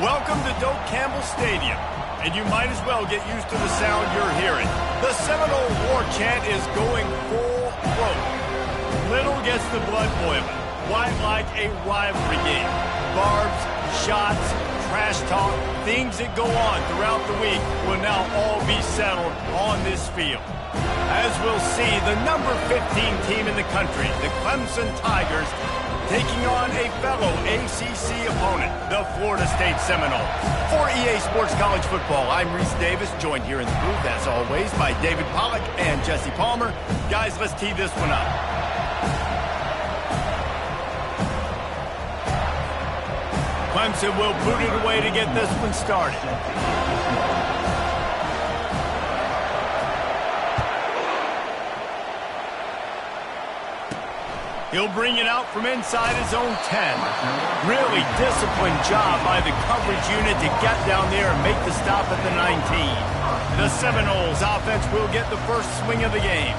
Welcome to Doak Campbell Stadium, and you might as well get used to the sound you're hearing. The Seminole war chant is going full throat. Little gets the blood boiling. Why like a rivalry game? Barbs, shots, trash talk, things that go on throughout the week will now all be settled on this field. As we'll see, the number 15 team in the country, the Clemson Tigers, taking on a fellow ACC opponent, the Florida State Seminoles. For EA Sports College Football, I'm Reese Davis, joined here in the booth, as always, by David Pollack and Jesse Palmer. Guys, let's tee this one up. Clemson will boot it away to get this one started. He'll bring it out from inside his own 10. Really disciplined job by the coverage unit to get down there and make the stop at the 19. The Seminoles offense will get the first swing of the game.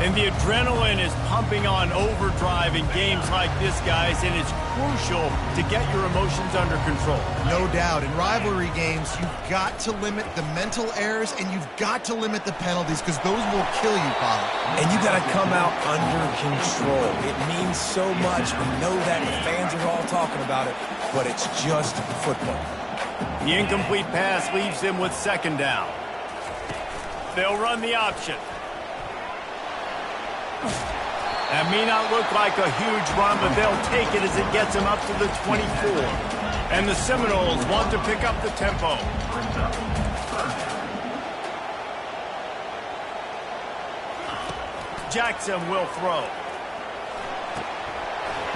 And the adrenaline is pumping on overdrive in games like this, guys, and it's crucial to get your emotions under control. No doubt. In rivalry games, you've got to limit the mental errors, and you've got to limit the penalties, because those will kill you, Pollard. And you got to come out under control. It means so much. We know that fans are all talking about it, but it's just football. The incomplete pass leaves them with second down. They'll run the option. That may not look like a huge run, but they'll take it as it gets them up to the 24. And the Seminoles want to pick up the tempo. Jackson will throw.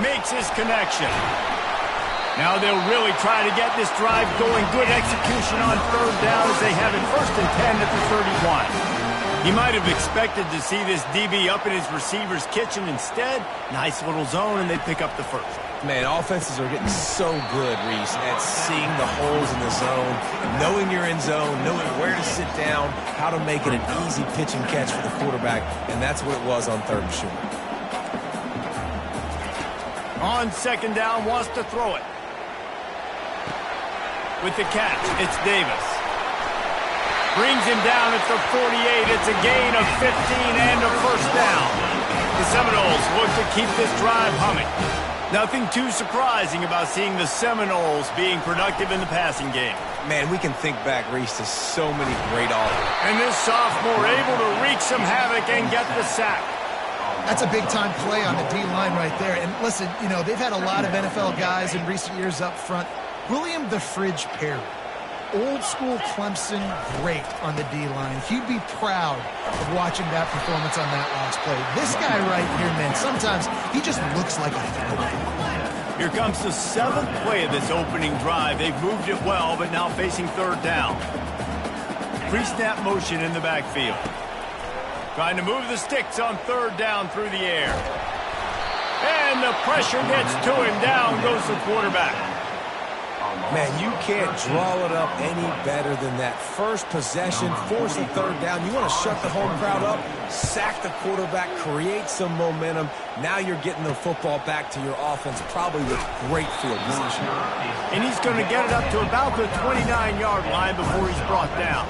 Makes his connection. Now they'll really try to get this drive going. Good execution on third down as they have it 1st and 10 at the 31. He might have expected to see this DB up in his receiver's kitchen. Instead, nice little zone, and they pick up the first. Man, offenses are getting so good, Reese, at seeing the holes in the zone, knowing you're in zone, knowing where to sit down, how to make it an easy pitch and catch for the quarterback, and that's what it was on 3rd and short. On 2nd down, wants to throw it. With the catch, it's Davis. Brings him down at the 48. It's a gain of 15 and a first down. The Seminoles look to keep this drive humming. Nothing too surprising about seeing the Seminoles being productive in the passing game. Man, we can think back, Reese, to so many great offenses. And this sophomore able to wreak some havoc and get the sack. That's a big-time play on the D-line right there. And listen, you know, they've had a lot of NFL guys in recent years up front. William the Fridge Perry. Old-school Clemson, great on the D-line. He'd be proud of watching that performance on that last play. This guy right here, man, sometimes he just looks like a throwback. Here comes the 7th play of this opening drive. They've moved it well, but now facing 3rd down. Pre-snap motion in the backfield. Trying to move the sticks on 3rd down through the air. And the pressure gets to him. Down goes the quarterback. Man, you can't draw it up any better than that. First possession, force the 3rd down. You want to shut the home crowd up, sack the quarterback, create some momentum. Now you're getting the football back to your offense, probably with great field position. And he's going to get it up to about the 29-yard line before he's brought down.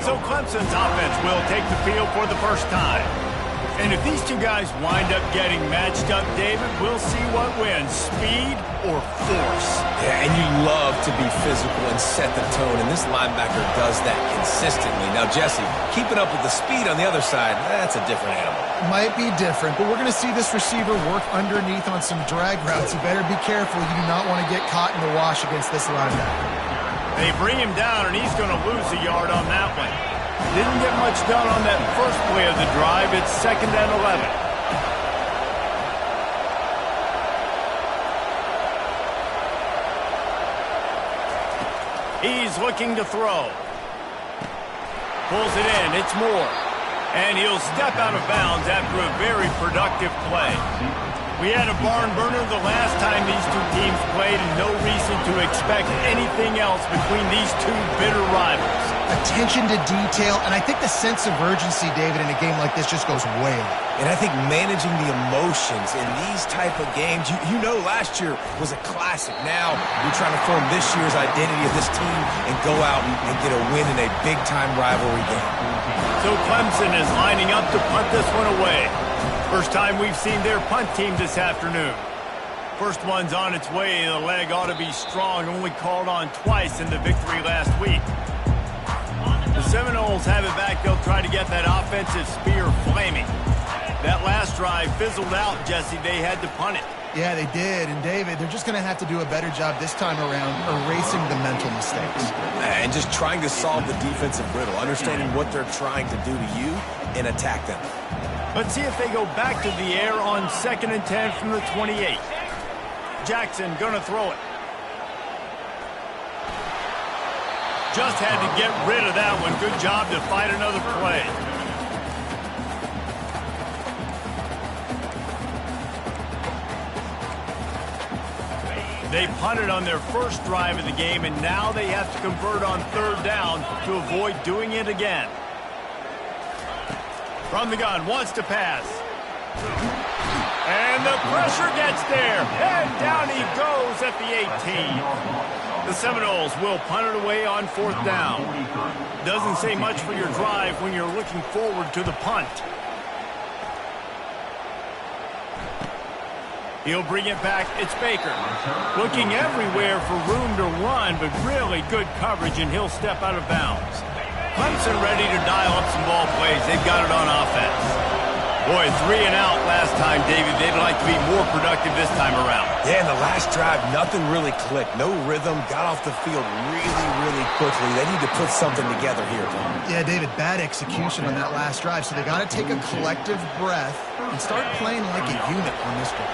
So Clemson's offense will take the field for the first time. And if these two guys wind up getting matched up, David, we'll see what wins, speed or force. Yeah, and you love to be physical and set the tone, and this linebacker does that consistently. Now, Jesse, keeping up with the speed on the other side, that's a different animal. Might be different, but we're going to see this receiver work underneath on some drag routes. You better be careful. You do not want to get caught in the wash against this linebacker. They bring him down, and he's going to lose a yard on that one. Didn't get much done on that first play of the drive. It's 2nd and 11. He's looking to throw. Pulls it in. It's Moore. And he'll step out of bounds after a very productive play. We had a barn burner the last time these two teams played, and no reason to expect anything else between these two bitter rivals. Attention to detail, and I think the sense of urgency, David, in a game like this just goes way up. And I think managing the emotions in these type of games, you know last year was a classic. Now you're trying to form this year's identity of this team and go out and get a win in a big-time rivalry game. So Clemson is lining up to punt this one away. First time we've seen their punt team this afternoon. First one's on its way. The leg ought to be strong. Only called on twice in the victory last week. The Seminoles have it back. They'll try to get that offensive spear flaming. That last drive fizzled out, Jesse. They had to punt it. Yeah, they did. And, David, they're just going to have to do a better job this time around erasing the mental mistakes. And just trying to solve the defensive riddle, understanding what they're trying to do to you and attack them. Let's see if they go back to the air on 2nd and 10 from the 28. Jackson gonna throw it. Just had to get rid of that one. Good job to fight another play. They punted on their first drive of the game, and now they have to convert on 3rd down to avoid doing it again. From the gun, wants to pass. And the pressure gets there. And down he goes at the 18. The Seminoles will punt it away on 4th down. Doesn't say much for your drive when you're looking forward to the punt. He'll bring it back. It's Baker. Looking everywhere for room to run, but really good coverage, and he'll step out of bounds. Clemson ready to dial up some ball plays. They've got it on offense. Boy, 3 and out last time, David. They'd like to be more productive this time around. Yeah, in the last drive, nothing really clicked. No rhythm. Got off the field really quickly. They need to put something together here, Tom. Yeah, David, bad execution on that last drive. So they got to take a collective breath and start playing like a unit on this one.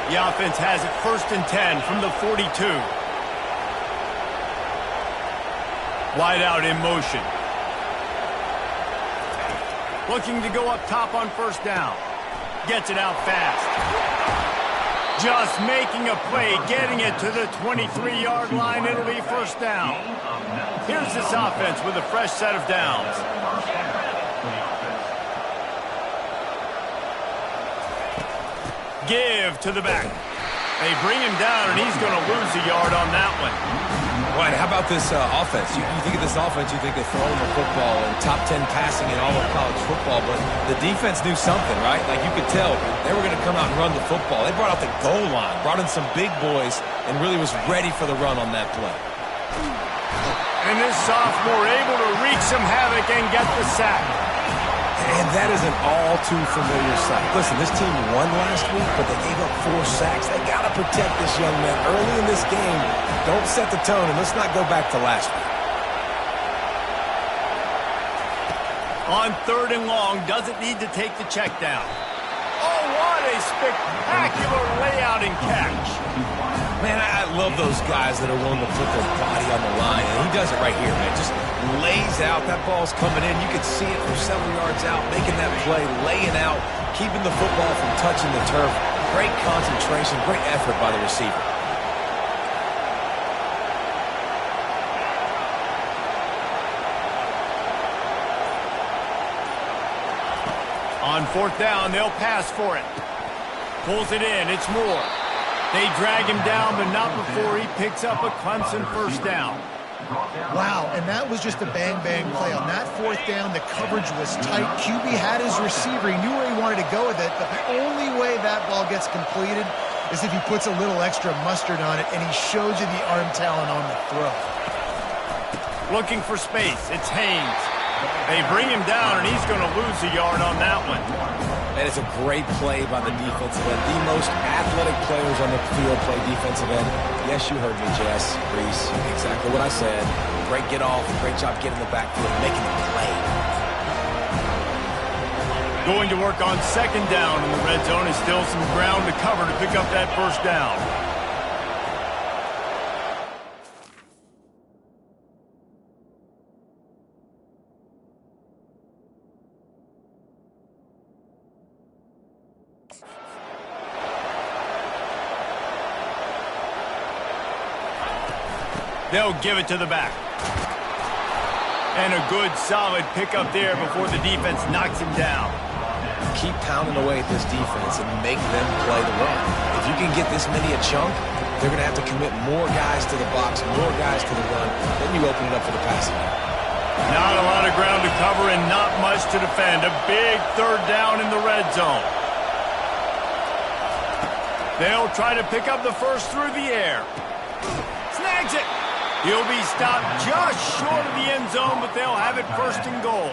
The offense has it 1st and 10 from the 42. Wide out in motion. Looking to go up top on 1st down. Gets it out fast. Just making a play, getting it to the 23-yard line. It'll be 1st down. Here's this offense with a fresh set of downs. Give to the back. They bring him down, and he's going to lose a yard on that one. Right, how about this offense? You think of this offense, you think they're throwing the football and top 10 passing in all of college football, but the defense knew something, right? Like you could tell they were going to come out and run the football. They brought out the goal line, brought in some big boys, and really was ready for the run on that play. And this sophomore able to wreak some havoc and get the sack. And that is an all-too-familiar sight. Listen, this team won last week, but they gave up 4 sacks. They got to protect this young man early in this game. Don't set the tone, and let's not go back to last week. On 3rd and long, doesn't need to take the check down. Oh, what a spectacular layout and catch. Man, I love those guys that are willing to put their body on the line, and he does it right here, man. Just lays out. That ball's coming in. You can see it from several yards out, making that play, laying out, keeping the football from touching the turf. Great concentration, great effort by the receiver. On 4th down, they'll pass for it. Pulls it in. It's Moore. They drag him down, but not before he picks up a Clemson 1st down. Wow, and that was just a bang-bang play. On that 4th down, the coverage was tight. QB had his receiver. He knew where he wanted to go with it, but the only way that ball gets completed is if he puts a little extra mustard on it, and he shows you the arm talent on the throw. Looking for space. It's Haynes. They bring him down, and he's going to lose a yard on that one. That is a great play by the defensive end. The most athletic players on the field play defensive end. Yes, you heard me, Jess, Reese. Exactly what I said. Great get off. Great job getting the backfield, making the play. Going to work on 2nd down in the red zone. Is still some ground to cover to pick up that 1st down. They'll give it to the back. And a good, solid pickup there before the defense knocks him down. Keep pounding away at this defense and make them play the run. If you can get this many a chunk, they're going to have to commit more guys to the box, more guys to the run. Then you open it up for the passing game. Not a lot of ground to cover and not much to defend. A big third down in the red zone. They'll try to pick up the first through the air. Snags it. He'll be stopped just short of the end zone, but they'll have it first and goal.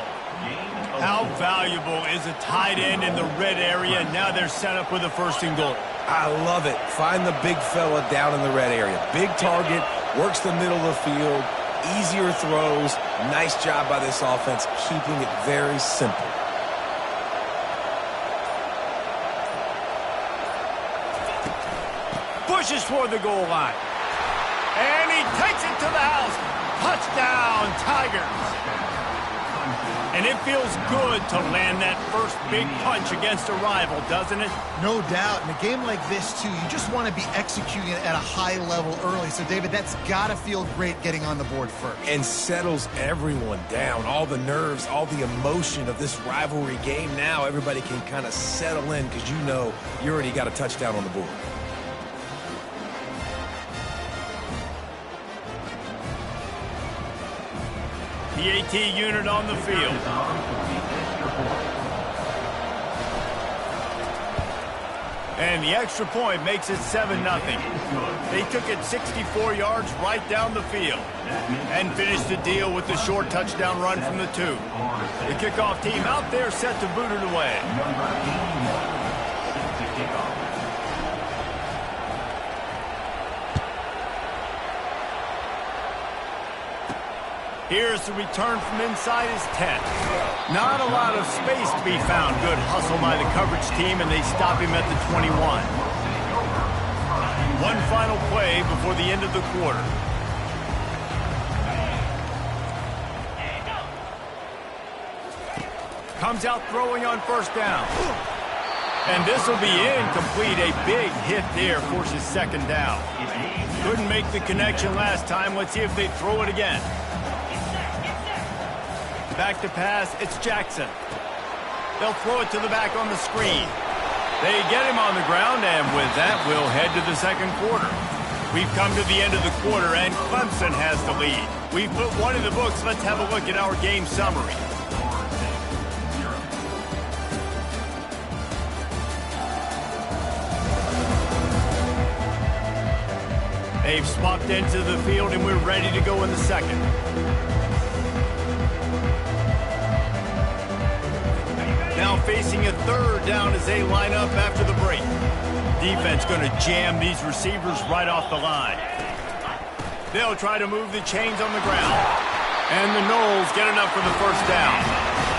How valuable is a tight end in the red area? Now they're set up with a first and goal. I love it. Find the big fella down in the red area. Big target, works the middle of the field, easier throws. Nice job by this offense, keeping it very simple. Pushes toward the goal line. And he takes it to the house. Touchdown, Tigers. And it feels good to land that first big punch against a rival, doesn't it? No doubt. In a game like this, too, you just want to be executing it at a high level early. So, David, that's got to feel great getting on the board first. And settles everyone down. All the nerves, all the emotion of this rivalry game. Now everybody can kind of settle in because you know you already got a touchdown on the board. PAT unit on the field. And the extra point makes it 7-0. They took it 64 yards right down the field and finished the deal with the short touchdown run from the 2. The kickoff team out there set to boot it away. Here's the return from inside his 10. Not a lot of space to be found. Good hustle by the coverage team, and they stop him at the 21. One final play before the end of the quarter. Comes out throwing on first down. And this will be incomplete. A big hit there forces second down. Couldn't make the connection last time. Let's see if they throw it again. Back to pass, it's Jackson. They'll throw it to the back on the screen. They get him on the ground, and with that, we'll head to the second quarter. We've come to the end of the quarter, and Clemson has the lead. We've put one in the books. Let's have a look at our game summary. They've swapped into the field, and we're ready to go in the second. Now facing a third down as they line up after the break. Defense going to jam these receivers right off the line. They'll try to move the chains on the ground. And the Knowles get enough for the first down.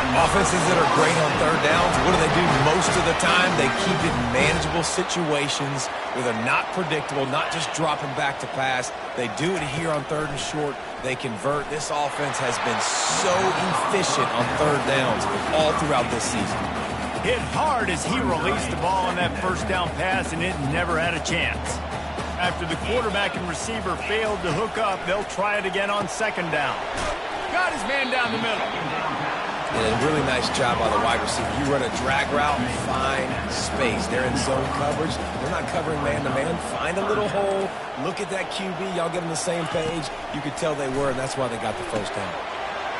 Offenses that are great on third downs, what do? Most of the time, they keep it in manageable situations where they're not predictable, not just dropping back to pass. They do it here on third and short. They convert. This offense has been so efficient on third downs all throughout this season. Hit hard as he released the ball on that first down pass, and it never had a chance. After the quarterback and receiver failed to hook up, they'll try it again on second down. Got his man down the middle. And a really nice job by the wide receiver. You run a drag route, find space. They're in zone coverage. They're not covering man-to-man. Find a little hole. Look at that QB. Y'all get on the same page. You could tell they were, and that's why they got the first down.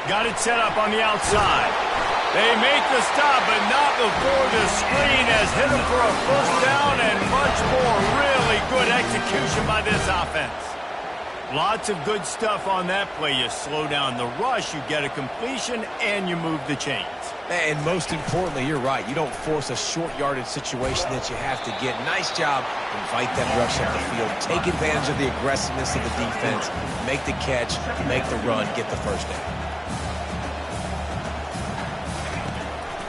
Got it set up on the outside. They make the stop, but not before the screen has hit them for a first down and much more. Really good execution by this offense. Lots of good stuff on that play. You slow down the rush, you get a completion, and you move the chains. And most importantly, you're right. You don't force a short yardage situation that you have to get. Nice job. Invite that rush up the field. Take advantage of the aggressiveness of the defense. Make the catch, make the run, get the first down.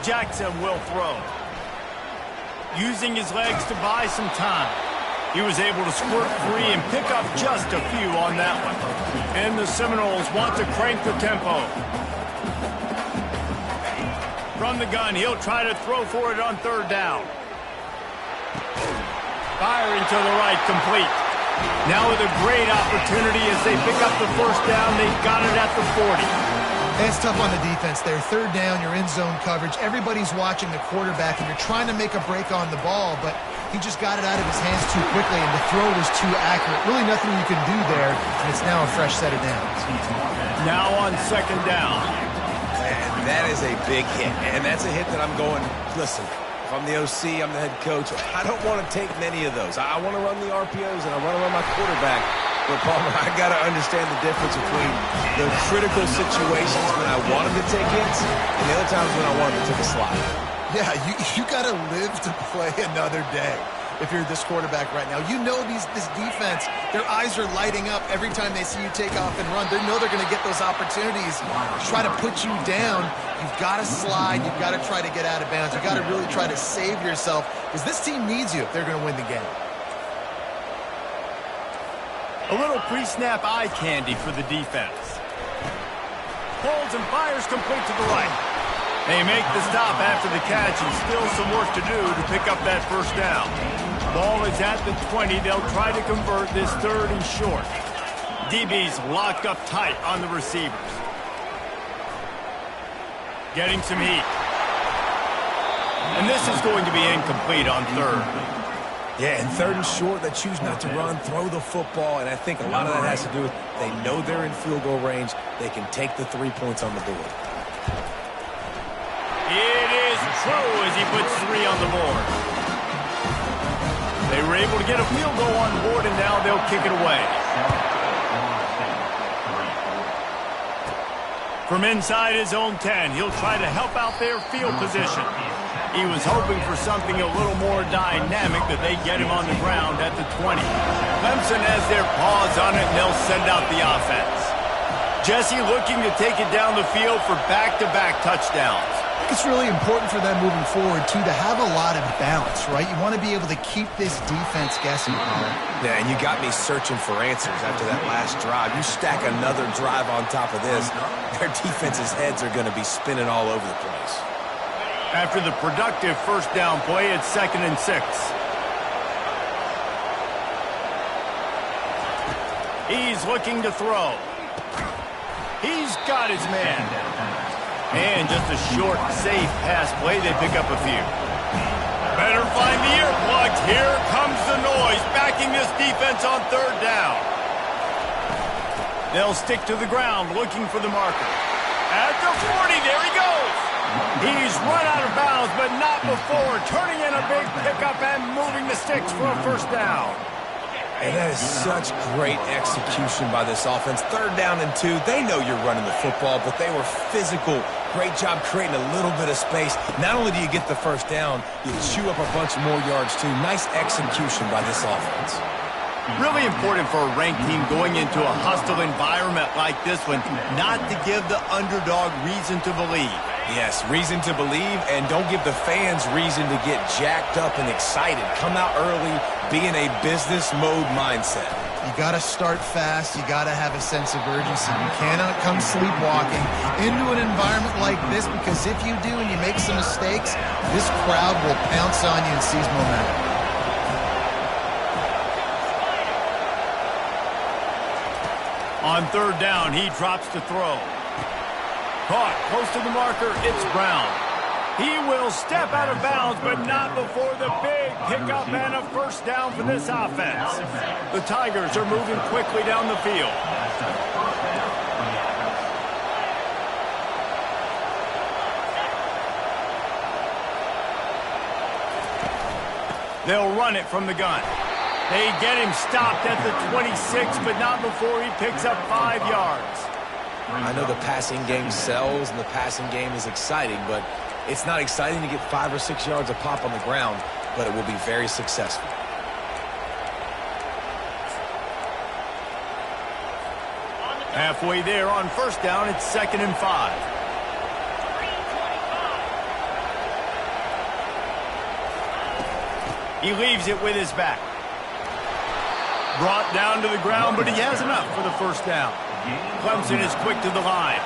Jackson will throw. Using his legs to buy some time. He was able to squirt free and pick up just a few on that one. And the Seminoles want to crank the tempo. From the gun, he'll try to throw for it on third down. Firing to the right, complete. Now with a great opportunity as they pick up the first down. They got it at the 40. It's tough on the defense there. Third down, you're in zone coverage. Everybody's watching the quarterback, and you're trying to make a break on the ball, but he just got it out of his hands too quickly, and the throw was too accurate. Really nothing you can do there, and it's now a fresh set of downs. Now on second down. And that is a big hit, and that's a hit that I'm going, listen, if I'm the OC, I'm the head coach, I don't want to take many of those. I want to run the RPOs, and I want to run my quarterback. But, Palmer, I got to understand the difference between the critical situations when I want him to take hits and the other times when I want him to take a slide. Yeah, you got to live to play another day if you're this quarterback right now. You know this defense, their eyes are lighting up every time they see you take off and run. They know they're going to get those opportunities to try to put you down. You've got to slide. You've got to try to get out of bounds. You've got to really try to save yourself because this team needs you if they're going to win the game. A little pre-snap eye candy for the defense. Pulls and fires complete to the right. They make the stop after the catch and still some work to do to pick up that first down. Ball is at the 20. They'll try to convert this third and short. DB's locked up tight on the receivers. Getting some heat. And this is going to be incomplete on third. Yeah, and third and short, they choose not to run, throw the football, and I think a lot of that has to do with they know they're in field goal range. They can take the 3 points on the board. It is true as he puts 3 on the board. They were able to get a field goal on board, and now they'll kick it away. From inside his own 10, he'll try to help out their field position. He was hoping for something a little more dynamic, that they get him on the ground at the 20. Clemson has their paws on it, and they'll send out the offense. Jesse looking to take it down the field for back-to-back touchdowns. I think it's really important for them moving forward, too, to have a lot of balance, right? You want to be able to keep this defense guessing. Yeah, and you got me searching for answers after that last drive. You stack another drive on top of this, their defense's heads are going to be spinning all over the place. After the productive first down play, it's 2nd and 6. He's looking to throw. He's got his man. And just a short, safe pass play. They pick up a few. Better find the earplugs. Here comes the noise, backing this defense on third down. They'll stick to the ground, looking for the marker. At the 40, there he goes. He's run out of bounds, but not before turning in a big pickup and moving the sticks for a first down. And that is such great execution by this offense. 3rd down and 2. They know you're running the football, but they were physical. Great job creating a little bit of space. Not only do you get the first down, you chew up a bunch more yards, too. Nice execution by this offense. Really important for a ranked team going into a hostile environment like this one, not to give the underdog reason to believe. Yes, reason to believe, and don't give the fans reason to get jacked up and excited. Come out early, be in a business mode mindset. You got to start fast. You got to have a sense of urgency. You cannot come sleepwalking into an environment like this, because if you do and you make some mistakes, this crowd will pounce on you and seize momentum. On third down, he drops to throw. Caught close to the marker, it's Brown. He will step out of bounds, but not before the big pickup and a first down for this offense. The Tigers are moving quickly down the field. They'll run it from the gun. They get him stopped at the 26, but not before he picks up 5 yards. I know the passing game sells and the passing game is exciting, but it's not exciting to get 5 or 6 yards a pop on the ground, but it will be very successful. Halfway there on first down, it's 2nd and 5. He leaves it with his back. Brought down to the ground, but he has enough for the first down. Clemson is quick to the line.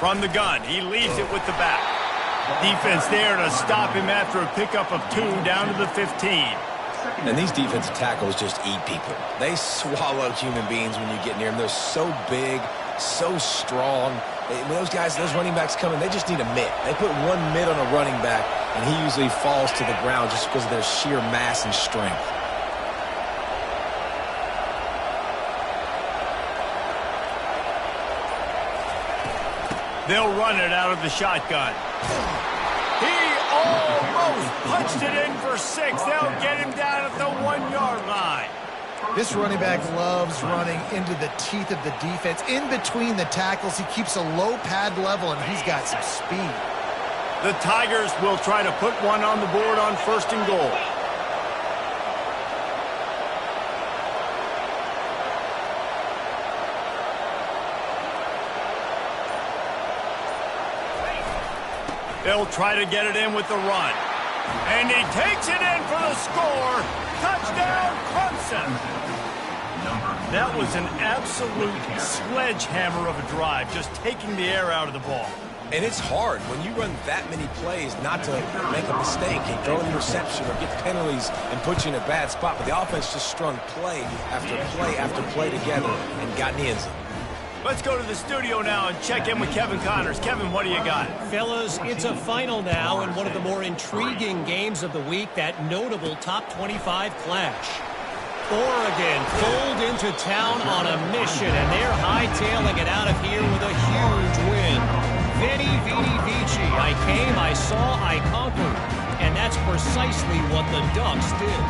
From the gun, he leaves it with the back. Defense there to stop him after a pickup of 2 down to the 15. And these defensive tackles just eat people. They swallow human beings when you get near them. They're so big, so strong. When those guys, those running backs come in, they just need a mitt. They put one mitt on a running back, and he usually falls to the ground just because of their sheer mass and strength. They'll run it out of the shotgun. He almost punched it in for 6. They'll get him down at the 1-yard line. This running back loves running into the teeth of the defense. In between the tackles, he keeps a low pad level, and he's got some speed. The Tigers will try to put one on the board on 1st and goal. They'll try to get it in with the run. And he takes it in for the score. Touchdown, Clemson. That was an absolute sledgehammer of a drive, just taking the air out of the ball. And it's hard when you run that many plays not to make a mistake and throw an interception or get penalties and put you in a bad spot. But the offense just strung play after play after play together and got in the end zone. Let's go to the studio now and check in with Kevin Connors. Kevin, what do you got? Fellas, it's a final now in one of the more intriguing games of the week, that notable top 25 clash. Oregon pulled into town on a mission, and they're hightailing it out of here with a huge win. Veni, vidi, vici. I came, I saw, I conquered. And that's precisely what the Ducks did.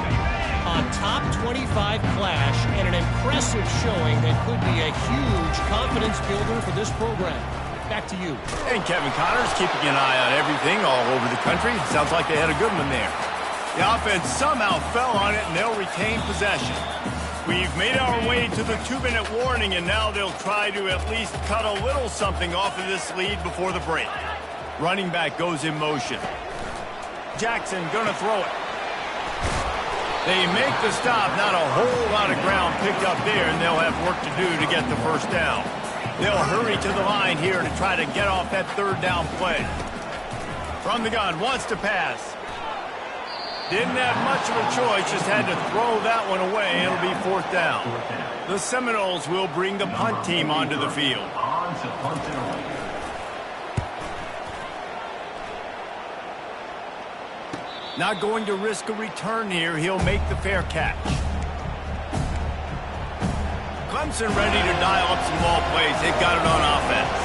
A top 25 clash and an impressive showing that could be a huge confidence builder for this program. Back to you. And Kevin Connors keeping an eye on everything all over the country. Sounds like they had a good one there. The offense somehow fell on it, and they'll retain possession. We've made our way to the 2-minute warning, and now they'll try to at least cut a little something off of this lead before the break. Running back goes in motion. Jackson gonna throw it. They make the stop. Not a whole lot of ground picked up there, and they'll have work to do to get the first down. They'll hurry to the line here to try to get off that 3rd down play. From the gun, wants to pass. Didn't have much of a choice, just had to throw that one away. It'll be 4th down. The Seminoles will bring the punt team onto the field. Not going to risk a return here. He'll make the fair catch. Clemson ready to dial up some ball plays. They've got it on offense.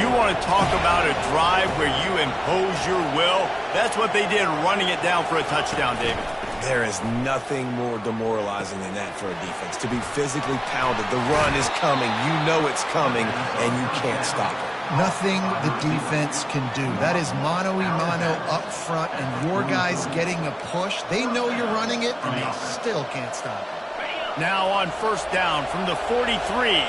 You want to talk about a drive where you impose your will? That's what they did, running it down for a touchdown, David. There is nothing more demoralizing than that for a defense. To be physically pounded. The run is coming. You know it's coming, and you can't stop it. Nothing the defense can do. That is mano-a-mano up front, and your guys getting a push. They know you're running it, and they still can't stop it. Now on 1st down from the 43.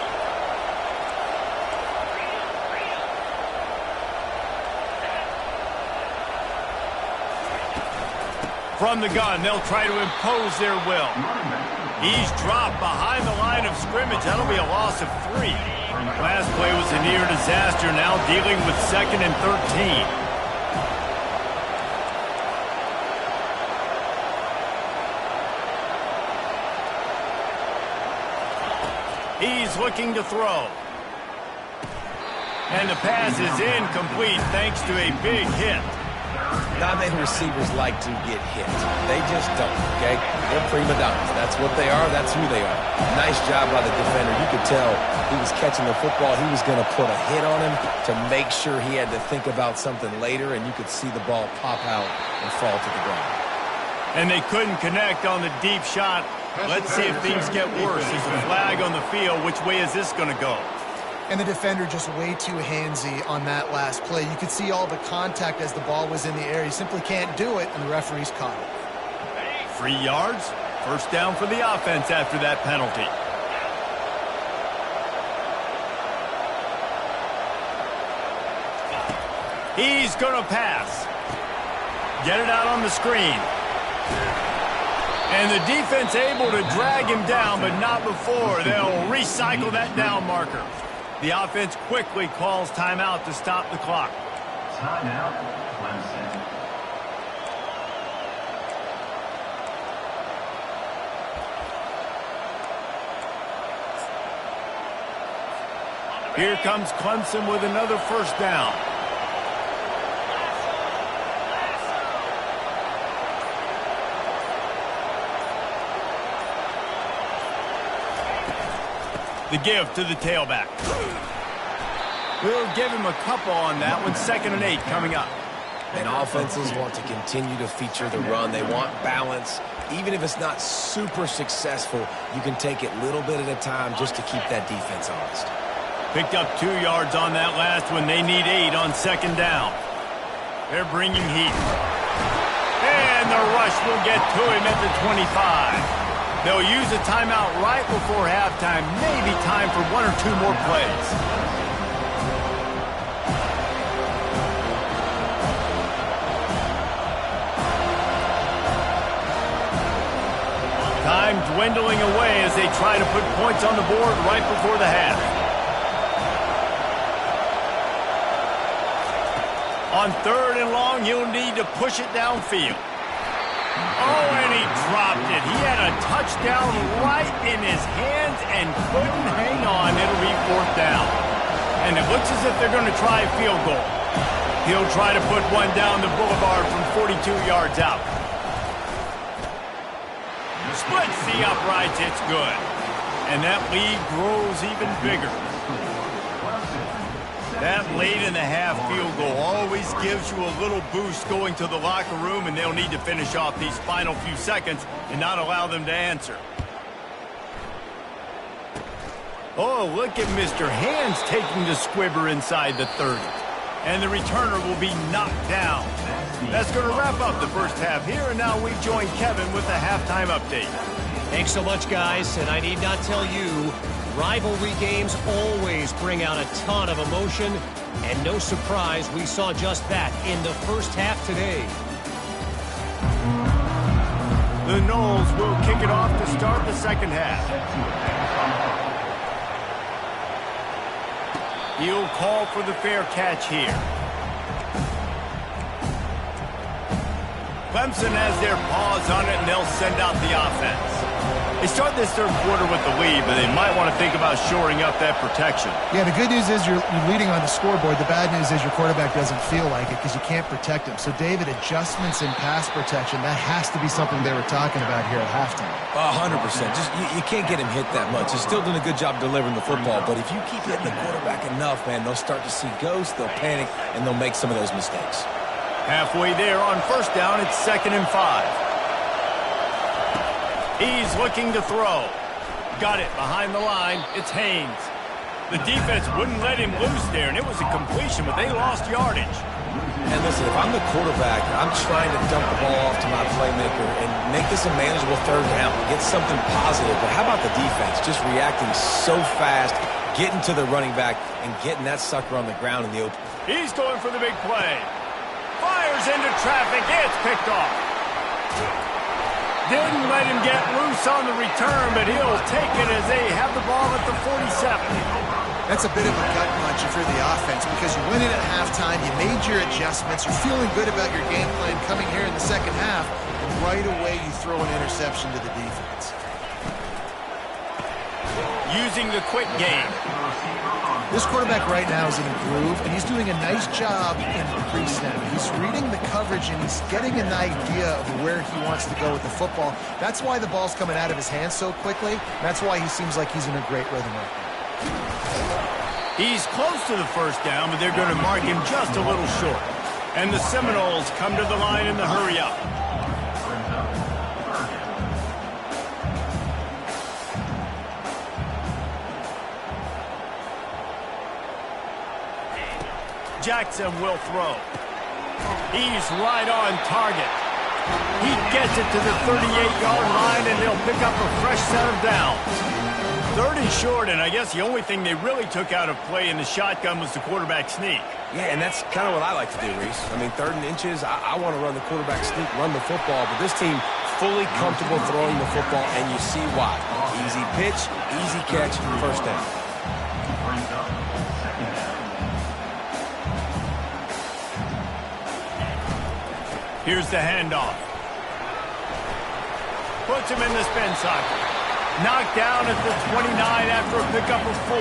From the gun, they'll try to impose their will. He's dropped behind the line of scrimmage. That'll be a loss of 3. Last play was a near disaster, now dealing with 2nd and 13. He's looking to throw. And the pass is incomplete thanks to a big hit. Not many receivers like to get hit. They just don't, okay? They're prima donnas. That's what they are. That's who they are. Nice job by the defender. You could tell he was catching the football. He was going to put a hit on him to make sure he had to think about something later, and you could see the ball pop out and fall to the ground. And they couldn't connect on the deep shot. Let's see if things get worse. There's a flag on the field. Which way is this going to go? And the defender just way too handsy on that last play. You could see all the contact as the ball was in the air. He simply can't do it, and the referee's caught it. 3 yards. 1st down for the offense after that penalty. He's going to pass. Get it out on the screen. And the defense able to drag him down, but not before. They'll recycle that down marker. The offense quickly calls timeout to stop the clock. Timeout, Clemson. Here comes Clemson with another first down. The give to the tailback. We'll give him a couple on that one. 2nd and 8 coming up. And offenses want to continue to feature the run. They want balance. Even if it's not super successful, you can take it little bit at a time just to keep that defense honest. Picked up 2 yards on that last one. They need 8 on 2nd down. They're bringing heat. And the rush will get to him at the 25. They'll use a timeout right before halftime. Maybe time for 1 or 2 more plays. Time dwindling away as they try to put points on the board right before the half. On 3rd and long, you'll need to push it downfield. Oh, and he dropped it. He had a touchdown right in his hands and couldn't hang on. It'll be 4th down. And it looks as if they're going to try a field goal. He'll try to put one down the boulevard from 42 yards out. Splits the uprights. It's good. And that lead grows even bigger. That late in the half field goal always gives you a little boost going to the locker room, and they'll need to finish off these final few seconds and not allow them to answer. Oh, look at Mr. Hands taking the squibber inside the 30. And the returner will be knocked down. That's going to wrap up the first half here, and now we join Kevin with the halftime update. Thanks so much, guys, and I need not tell you, rivalry games always bring out a ton of emotion, and no surprise, we saw just that in the first half today. The Noles will kick it off to start the second half. He'll call for the fair catch here. Clemson has their paws on it, and they'll send out the offense. They start this third quarter with the lead, but they might want to think about shoring up that protection. Yeah, the good news is you're leading on the scoreboard. The bad news is your quarterback doesn't feel like it because you can't protect him. So, David, adjustments in pass protection, that has to be something they were talking about here at halftime. 100%. Just you can't get him hit that much. He's still doing a good job delivering the football, but if you keep hitting the quarterback enough, man, they'll start to see ghosts, they'll panic, and they'll make some of those mistakes. Halfway there on first down, it's 2nd and 5. He's looking to throw. Got it behind the line. It's Haynes. The defense wouldn't let him loose there, and it was a completion, but they lost yardage. And listen, if I'm the quarterback, I'm trying to dump the ball off to my playmaker and make this a manageable third down, get something positive. But how about the defense just reacting so fast, getting to the running back, and getting that sucker on the ground in the open? He's going for the big play. Fires into traffic. It's picked off. Didn't let him get loose on the return, but he'll take it as they have the ball at the 47. That's a bit of a gut punch if you're the offense because you win it at halftime, you made your adjustments, you're feeling good about your game plan coming here in the second half, and right away you throw an interception to the defense. Using the quick game. This quarterback right now is in a groove, and he's doing a nice job in pre-snap. He's reading the coverage, and he's getting an idea of where he wants to go with the football. That's why the ball's coming out of his hands so quickly. That's why he seems like he's in a great rhythm right now. He's close to the first down, but they're going to mark him just a little short. And the Seminoles come to the line in the hurry-up. Jackson will throw. He's right on target. He gets it to the 38-yard line, and they'll pick up a fresh set of downs. 3rd and short, and I guess the only thing they really took out of play in the shotgun was the quarterback sneak. Yeah, and that's kind of what I like to do, Reese. I mean, 3rd and inches, I want to run the quarterback sneak, run the football, but this team fully comfortable throwing the football, and you see why. Easy pitch, easy catch, first down. Here's the handoff. Puts him in the spin cycle. Knocked down at the 29 after a pickup of 4.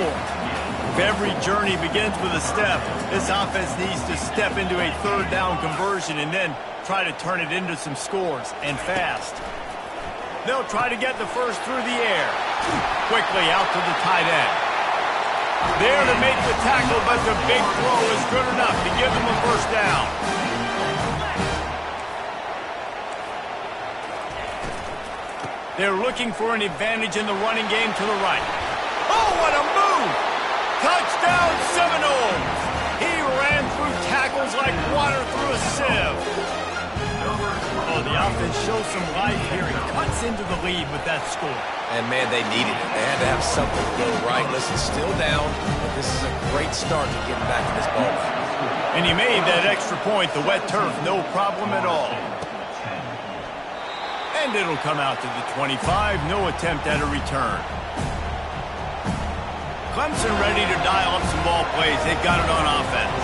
If every journey begins with a step, this offense needs to step into a third down conversion and then try to turn it into some scores, and fast. They'll try to get the first through the air. Quickly out to the tight end. There to make the tackle, but the big throw is good enough to give them a first down. They're looking for an advantage in the running game to the right. Oh, what a move! Touchdown Seminoles! He ran through tackles like water through a sieve. Oh, the offense shows some life here. He cuts into the lead with that score. And, man, they needed it. They had to have something go right. Listen, still down, but this is a great start to getting back in this ball. And he made that extra point, the wet turf, no problem at all. And it'll come out to the 25, no attempt at a return. Clemson ready to dial up some ball plays. They've got it on offense.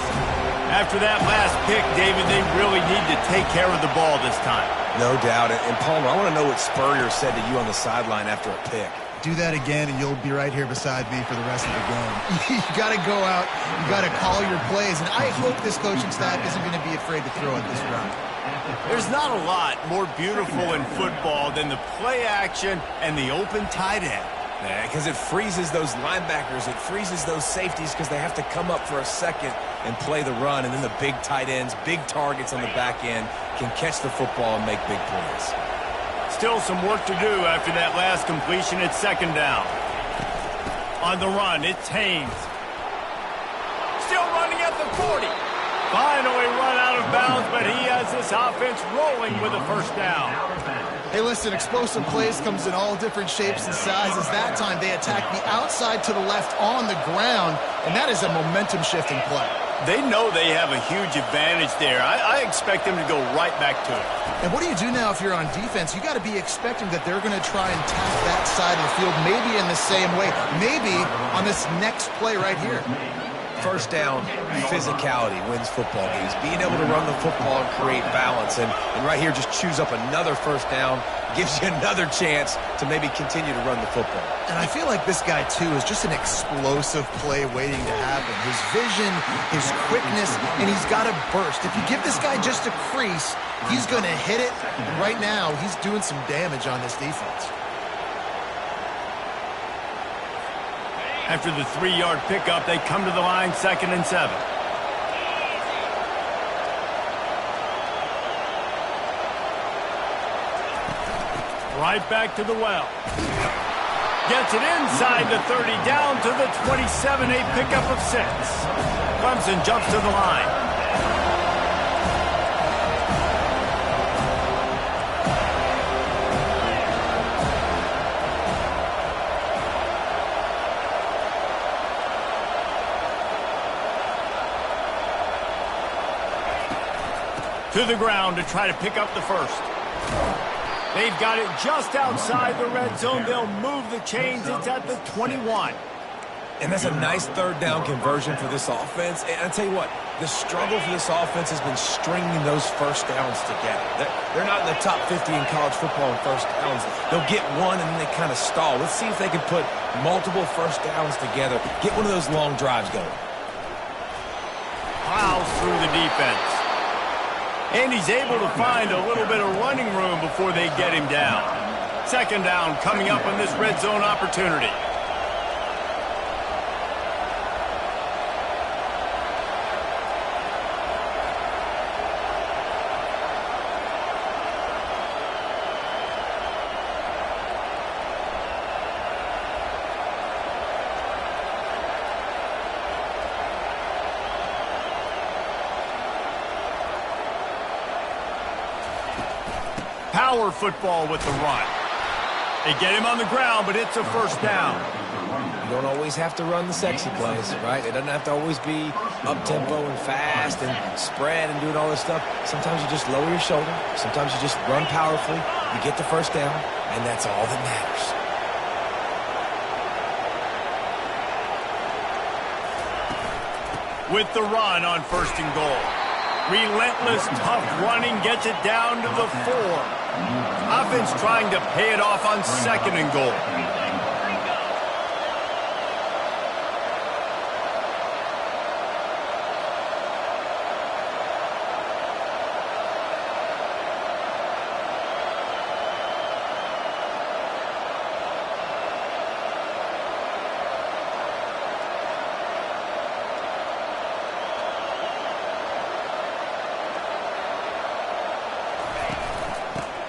After that last pick, David, they really need to take care of the ball this time. No doubt. And Palmer, I want to know what Spurrier said to you on the sideline after a pick. Do that again, and you'll be right here beside me for the rest of the game. You got to go out. You got to call your plays. And I hope this coaching staff isn't going to be afraid to throw at this run. There's not a lot more beautiful in football than the play action and the open tight end. Yeah, because it freezes those linebackers. It freezes those safeties because they have to come up for a second and play the run. And then the big tight ends, big targets on the back end can catch the football and make big plays. Still some work to do after that last completion at second down. On the run, it's Haynes. Still running at the 40. Finally run out of bounds, but he has this offense rolling with a first down. Hey, listen, explosive plays comes in all different shapes and sizes. That time they attacked the outside to the left on the ground, and that is a momentum-shifting play. They know they have a huge advantage there. I expect them to go right back to it. And what do you do now if you're on defense? You got to be expecting that they're going to try and tack that side of the field, maybe in the same way, maybe on this next play right here. First down, physicality wins football games. Being able to run the football and create balance. And right here, just choose up another first down, gives you another chance to maybe continue to run the football. And I feel like this guy, too, is just an explosive play waiting to happen. His vision, his quickness, and he's got a burst. If you give this guy just a crease, he's going to hit it. And right now, he's doing some damage on this defense. After the 3-yard pickup, they come to the line, 2nd and 7. Right back to the well. Gets it inside the 30, down to the 27, a pickup of 6. Clemson jumps to the line. To the ground to try to pick up the first. They've got it just outside the red zone. They'll move the chains. It's at the 21. And that's a nice third down conversion for this offense. And I tell you what, the struggle for this offense has been stringing those first downs together. They're not in the top 50 in college football in first downs. They'll get one and then they kind of stall. Let's see if they can put multiple first downs together. Get one of those long drives going. Plows through the defense. And he's able to find a little bit of running room before they get him down. 2nd down coming up on this red zone opportunity. Power football with the run. They get him on the ground, but it's a first down. You don't always have to run the sexy plays, right? It doesn't have to always be up-tempo and fast and spread and doing all this stuff. Sometimes you just lower your shoulder. Sometimes you just run powerfully. You get the first down, and that's all that matters. With the run on 1st and goal. Relentless, tough running gets it down to the 4. Offense trying to pay it off on 2nd and goal.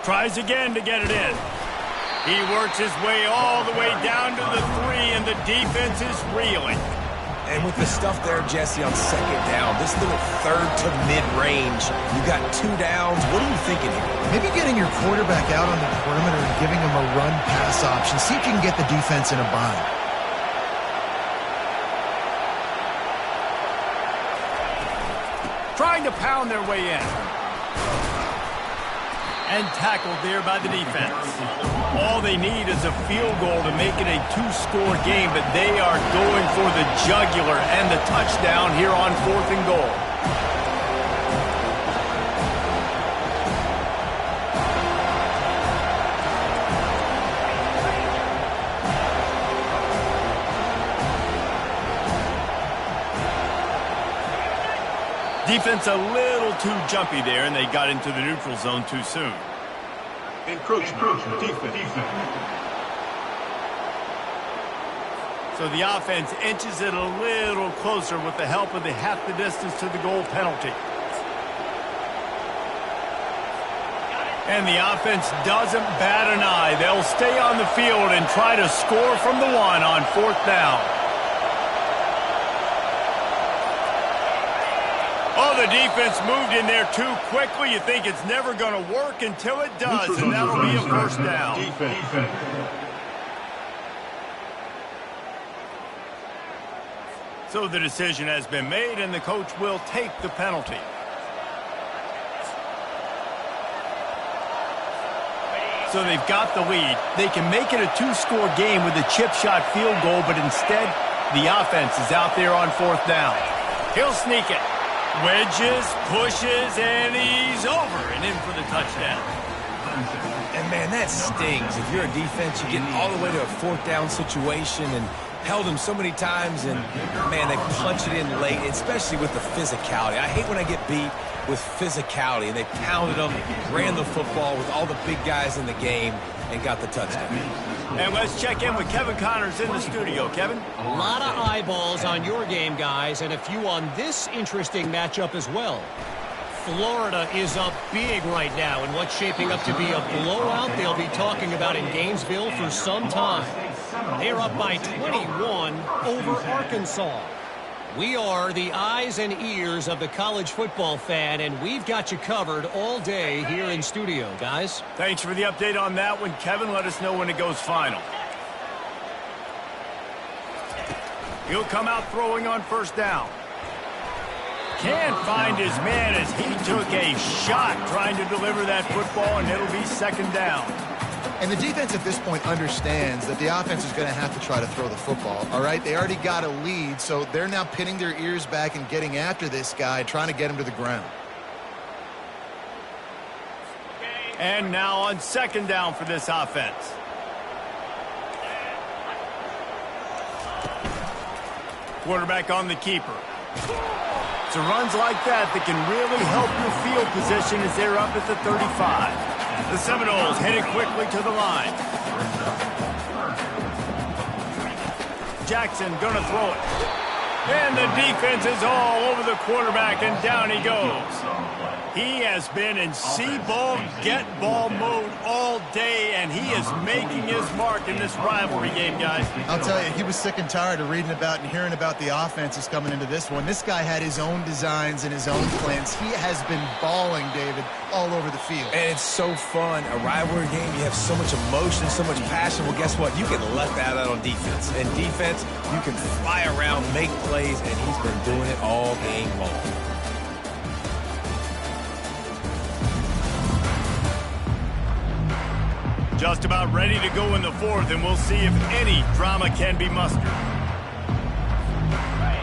Tries again to get it in. He works his way all the way down to the 3, and the defense is reeling. And with the stuff there, Jesse, on 2nd down, this little 3rd to mid-range, you got 2 downs. What are you thinking here? Maybe getting your quarterback out on the perimeter and giving him a run-pass option. See if you can get the defense in a bind. Trying to pound their way in. And tackled there by the defense. All they need is a field goal to make it a 2-score game, but they are going for the jugular and the touchdown here on 4th and goal. Defense a little too jumpy there, and they got into the neutral zone too soon. Encroachment. Defense. So the offense inches it a little closer with the help of the half the distance to the goal penalty. And the offense doesn't bat an eye. They'll stay on the field and try to score from the 1 on 4th down. Oh, the defense moved in there too quickly. You think it's never going to work until it does, and that'll be a 1st down. So the decision has been made, and the coach will take the penalty. So they've got the lead. They can make it a 2-score game with a chip shot field goal, but instead, the offense is out there on 4th down. He'll sneak it. Wedges, pushes, and he's over and in for the touchdown. And, man, that stings. If you're a defense, you get all the way to a 4th down situation and held him so many times, and, man, they punch it in late, especially with the physicality. I hate when I get beat with physicality, and they pounded them, ran the football with all the big guys in the game, and got the touchdown. And let's check in with Kevin Connors in the studio. Kevin? A lot of eyeballs on your game, guys, and a few on this interesting matchup as well. Florida is up big right now in what's shaping up to be a blowout they'll be talking about in Gainesville for some time. They're up by 21 over Arkansas. We are the eyes and ears of the college football fan, and we've got you covered all day here in studio, guys. Thanks for the update on that one, Kevin. Let us know when it goes final. He'll come out throwing on 1st down. Can't find his man as he took a shot trying to deliver that football, and it'll be 2nd down. And the defense at this point understands that the offense is going to have to try to throw the football, all right? They already got a lead, so they're now pinning their ears back and getting after this guy, trying to get him to the ground. And now on 2nd down for this offense. Quarterback on the keeper. It's runs like that can really help your field position as they're up at the 35. The Seminoles headed quickly to the line. Jackson gonna throw it. And the defense is all over the quarterback, and down he goes. He has been in see-ball, get-ball mode all day, and he is making his mark in this rivalry game, guys. I'll tell you, he was sick and tired of reading about and hearing about the offenses coming into this one. This guy had his own designs and his own plans. He has been balling, David, all over the field. And it's so fun. A rivalry game, you have so much emotion, so much passion. Well, guess what? You can let that out on defense. And defense, you can fly around, make plays, and he's been doing it all game long. Just about ready to go in the 4th, and we'll see if any drama can be mustered.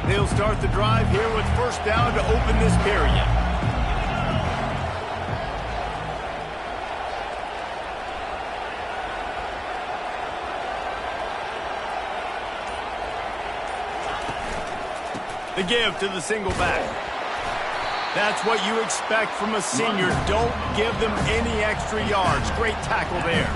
They'll start the drive here with 1st down to open this period. The give to the single back. That's what you expect from a senior. Don't give them any extra yards. Great tackle there.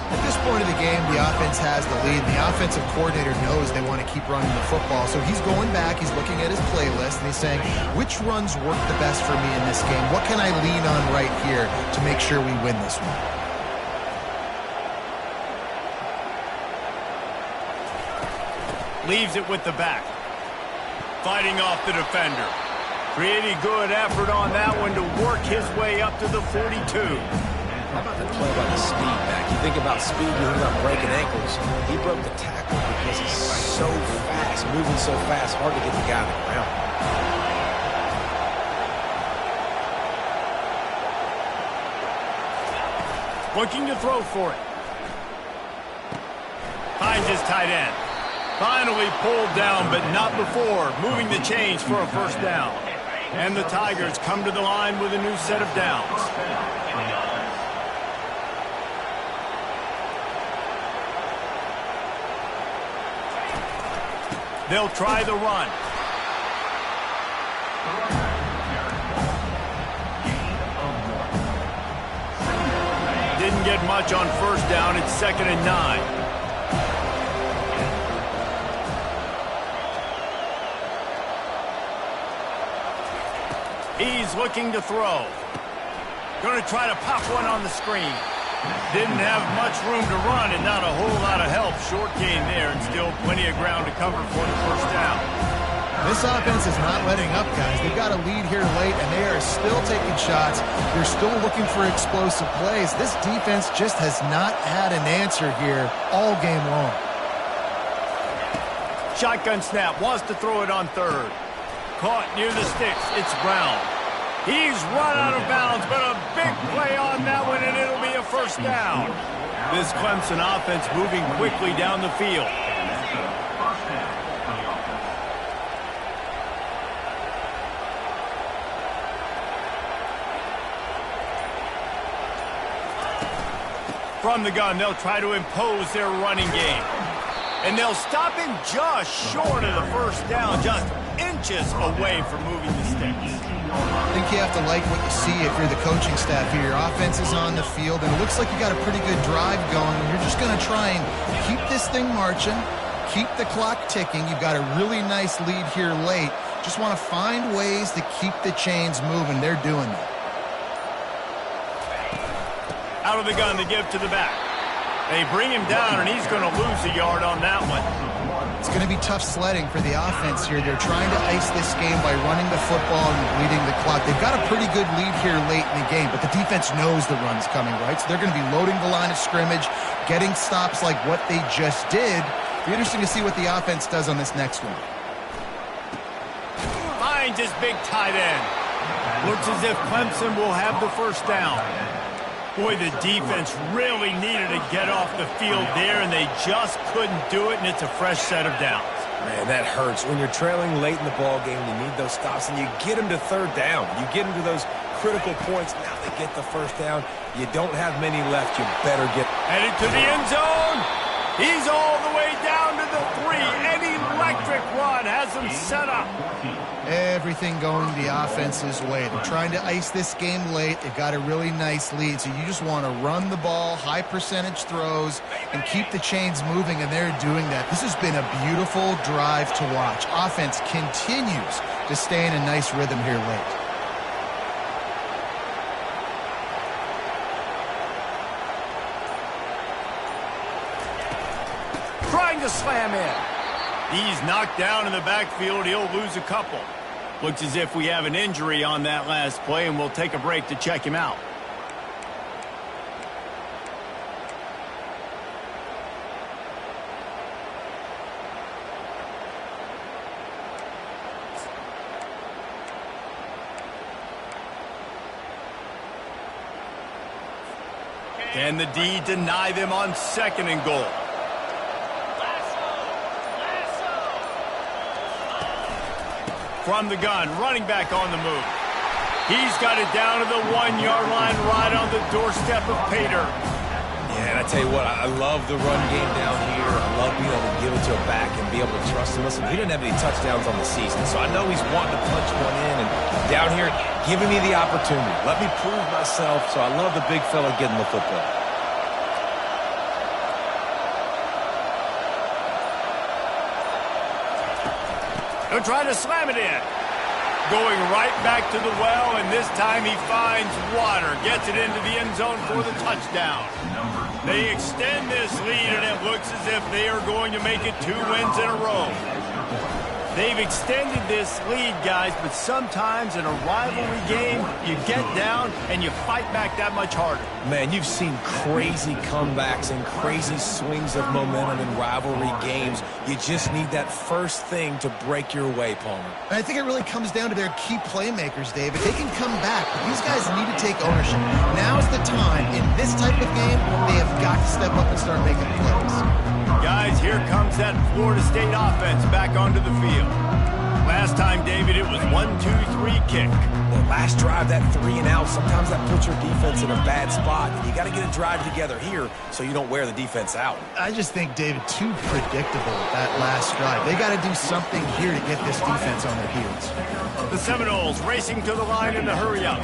At this point of the game, the offense has the lead. The offensive coordinator knows they want to keep running the football. So he's going back, he's looking at his playlist, and he's saying, which runs work the best for me in this game? What can I lean on right here to make sure we win this one? Leaves it with the back. Fighting off the defender. Pretty good effort on that one to work his way up to the 42. How about the play by the speed back? You think about speed, you think about breaking ankles. He broke the tackle because he's so fast, moving so fast, hard to get the guy on the ground. Looking to throw for it. Finds his tight end. Finally pulled down, but not before. Moving the chains for a first down. And the Tigers come to the line with a new set of downs. They'll try the run. Didn't get much on first down. It's 2nd and 9. He's looking to throw. Going to try to pop one on the screen. Didn't have much room to run and not a whole lot of help. Short gain there and still plenty of ground to cover for the first down. This offense is not letting up, guys. They've got a lead here late, and they are still taking shots. They're still looking for explosive plays. This defense just has not had an answer here all game long. Shotgun snap. Wants to throw it on third. Caught near the sticks. It's Brown. He's run out of bounds, but a big play on that one, and it'll be a first down. This Clemson offense moving quickly down the field. From the gun, they'll try to impose their running game. And they'll stop him just short of the first down, just inches away from moving the sticks. I think you have to like what you see if you're the coaching staff here. Your offense is on the field, and it looks like you got a pretty good drive going. And you're just going to try and keep this thing marching, keep the clock ticking. You've got a really nice lead here late. Just want to find ways to keep the chains moving. They're doing that. Out of the gun, they give to the back. They bring him down, and he's going to lose a yard on that one. It's going to be tough sledding for the offense here. They're trying to ice this game by running the football and bleeding the clock. They've got a pretty good lead here late in the game, but the defense knows the run's coming, right? So they're going to be loading the line of scrimmage, getting stops like what they just did. It'll be interesting to see what the offense does on this next one. Finds his big tight end. Looks as if Clemson will have the first down. Boy, the defense really needed to get off the field there, and they just couldn't do it, and it's a fresh set of downs. Man, that hurts. When you're trailing late in the ball game, you need those stops, and you get them to third down. You get them to those critical points. Now they get the first down. You don't have many left. You better get... Headed to the end zone. He's all the way down to the 3. An electric run has him set up. Everything going the offense's way. They're trying to ice this game late. They've got a really nice lead, so you just want to run the ball, high percentage throws, and keep the chains moving, and they're doing that. This has been a beautiful drive to watch. Offense continues to stay in a nice rhythm here late. Trying to slam in. He's knocked down in the backfield. He'll lose a couple. Looks as if we have an injury on that last play, and we'll take a break to check him out. Can the D deny them on 2nd and goal? From the gun, running back on the move. He's got it down to the 1-yard line right on the doorstep of Pater. Yeah, and I tell you what, I love the run game down here. I love being able to give it to a back and be able to trust him. Listen, he didn't have any touchdowns on the season, so I know he's wanting to punch one in. And down here, giving me the opportunity. Let me prove myself, so I love the big fella getting the football. They're trying to slam it in. Going right back to the well, and this time he finds water. Gets it into the end zone for the touchdown. They extend this lead, and it looks as if they are going to make it 2 wins in a row. They've extended this lead, guys, but sometimes in a rivalry game, you get down and you fight back that much harder. Man, you've seen crazy comebacks and crazy swings of momentum in rivalry games. You just need that first thing to break your way, Palmer. I think it really comes down to their key playmakers, David. They can come back, but these guys need to take ownership. Now's the time. In this type of game, they have got to step up and start making plays. Guys, here comes that Florida State offense back onto the field. Last time, David, it was 1-2-3 kick. The last drive, that 3 and out, sometimes that puts your defense in a bad spot. And you got to get a drive together here so you don't wear the defense out. I just think, David, too predictable that last drive. They got to do something here to get this defense on their heels. The Seminoles racing to the line in a hurry-up.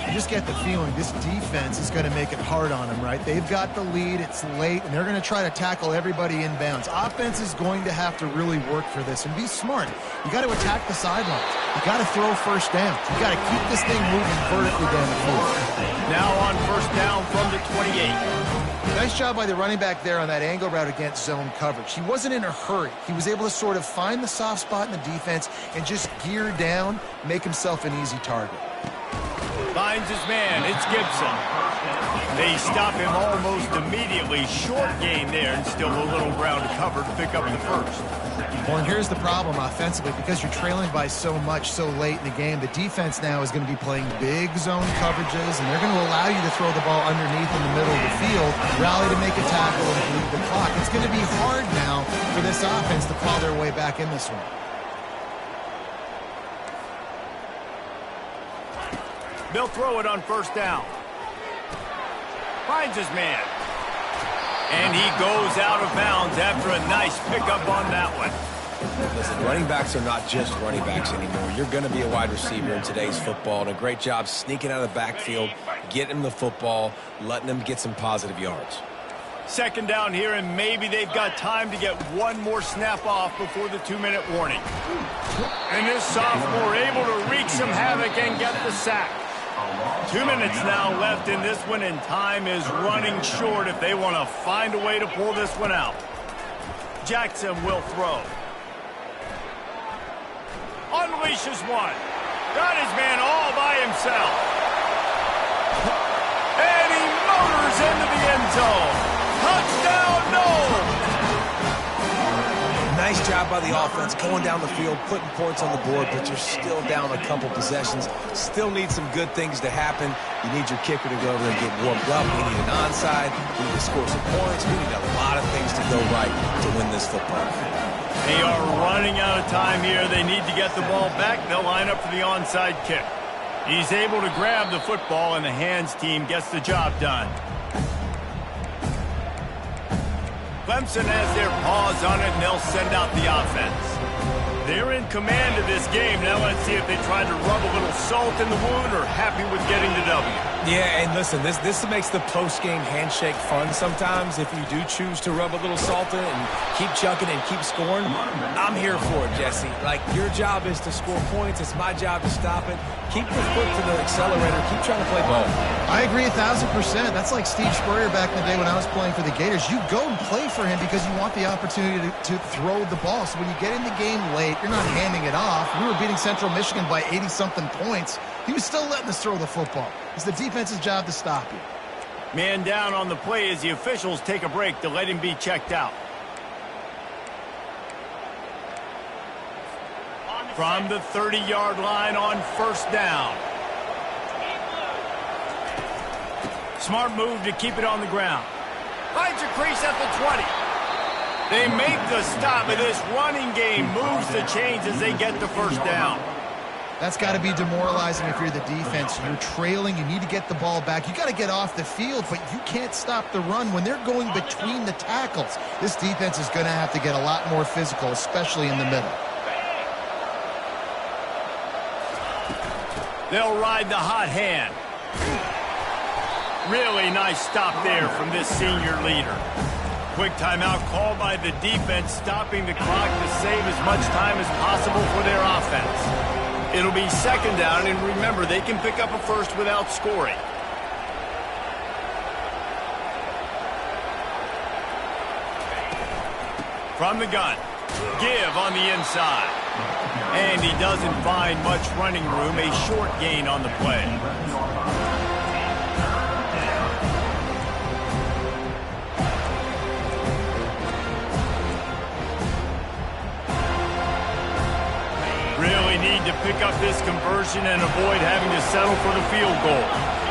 You just get the feeling this defense is going to make it hard on them, right? They've got the lead, it's late, and they're going to try to tackle everybody inbounds. Offense is going to have to really work for this and be smart. You got to attack the sidelines. You got to throw first down. You got to keep this thing moving vertically down the field. Now on first down from the 28. Nice job by the running back there on that angle route against zone coverage. He wasn't in a hurry. He was able to sort of find the soft spot in the defense and just gear down, make himself an easy target. Finds his man. It's Gibson. They stop him almost immediately. Short gain there, and still a little ground to cover to pick up the first. Well, and here's the problem offensively. Because you're trailing by so much so late in the game, the defense now is going to be playing big zone coverages, and they're going to allow you to throw the ball underneath in the middle of the field, rally to make a tackle, and bleed the clock. It's going to be hard now for this offense to claw their way back in this one. They'll throw it on first down. Finds his man. And he goes out of bounds after a nice pickup on that one. Listen, running backs are not just running backs anymore. You're going to be a wide receiver in today's football, and a great job sneaking out of the backfield, getting him the football, letting him get some positive yards. Second down here, and maybe they've got time to get one more snap off before the 2-minute warning. And this sophomore able to wreak some havoc and get the sack. 2 minutes now left in this one, and time is running short if they want to find a way to pull this one out. Jackson will throw. Unleashes one. Got his man all by himself. And he motors into the end zone. Touchdown, no! Nice job by the offense, going down the field, putting points on the board, but you're still down a couple possessions. Still need some good things to happen. You need your kicker to go over and get warmed up. We need an onside. We need to score some points. We need a lot of things to go right to win this football. They are running out of time here. They need to get the ball back. They'll line up for the onside kick. He's able to grab the football, and the hands team gets the job done. Clemson has their paws on it, and they'll send out the offense. They're in command of this game. Now let's see if they try to rub a little salt in the wound or happy with getting the W. Yeah, and listen, this makes the post-game handshake fun sometimes. If you do choose to rub a little salt in and keep chucking and keep scoring, I'm here for it, Jesse. Like, your job is to score points. It's my job to stop it. Keep your foot to the accelerator. Keep trying to play ball. I agree 1,000%. That's like Steve Spurrier back in the day when I was playing for the Gators. You go and play for him because you want the opportunity to throw the ball. So when you get in the game late, you're not handing it off. We were beating Central Michigan by 80-something points. He was still letting us throw the football. It's the defense's job to stop you. Man down on the play as the officials take a break to let him be checked out. From the 30-yard line on first down. Smart move to keep it on the ground. Finds a crease at the 20. They make the stop, and this running game moves the chains as they get the first down. That's got to be demoralizing if you're the defense. You're trailing. You need to get the ball back. You got to get off the field, but you can't stop the run when they're going between the tackles. This defense is going to have to get a lot more physical, especially in the middle. They'll ride the hot hand. Really nice stop there from this senior leader. Quick timeout called by the defense, stopping the clock to save as much time as possible for their offense. It'll be second down, and remember, they can pick up a first without scoring. From the gun, give on the inside. And he doesn't find much running room, a short gain on the play. Really need to pick up this conversion and avoid having to settle for the field goal.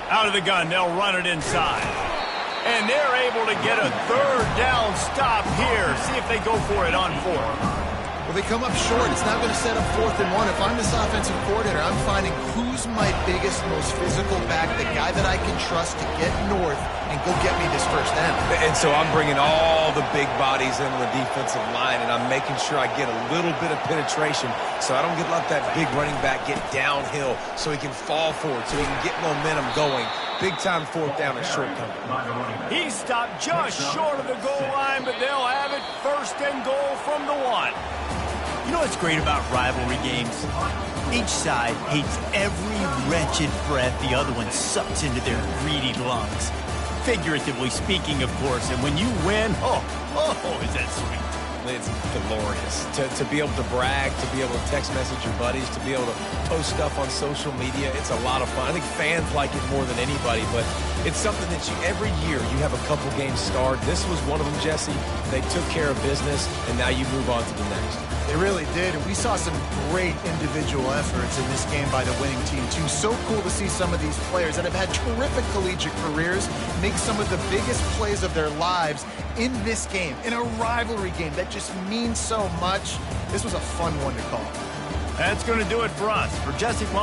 Out of the gun, they'll run it inside. And they're able to get a third down stop here. See if they go for it on fourth. Well, they come up short. It's not going to set up 4th and 1. If I'm this offensive coordinator, I'm finding who's my biggest, most physical back, the guy that I can trust to get north and go get me this first down. And so I'm bringing all the big bodies into the defensive line, and I'm making sure I get a little bit of penetration so I don't let that big running back get downhill so he can fall forward, so he can get momentum going. Big-time 4th down and short coming. He stopped just short of the goal line, but they'll have it first and goal from the 1. You know what's great about rivalry games? Each side hates every wretched breath the other one sucks into their greedy lungs. Figuratively speaking, of course, and when you win, oh, is that sweet. It's glorious. To be able to brag, to be able to text message your buddies, to be able to post stuff on social media, it's a lot of fun. I think fans like it more than anybody, but it's something that every year you have a couple games starred. This was one of them, Jesse. They took care of business, and now you move on to the next. They really did, and we saw some great individual efforts in this game by the winning team, too. So cool to see some of these players that have had terrific collegiate careers make some of the biggest plays of their lives in this game, in a rivalry game that just means so much. This was a fun one to call. That's going to do it for us. For Jesse Long.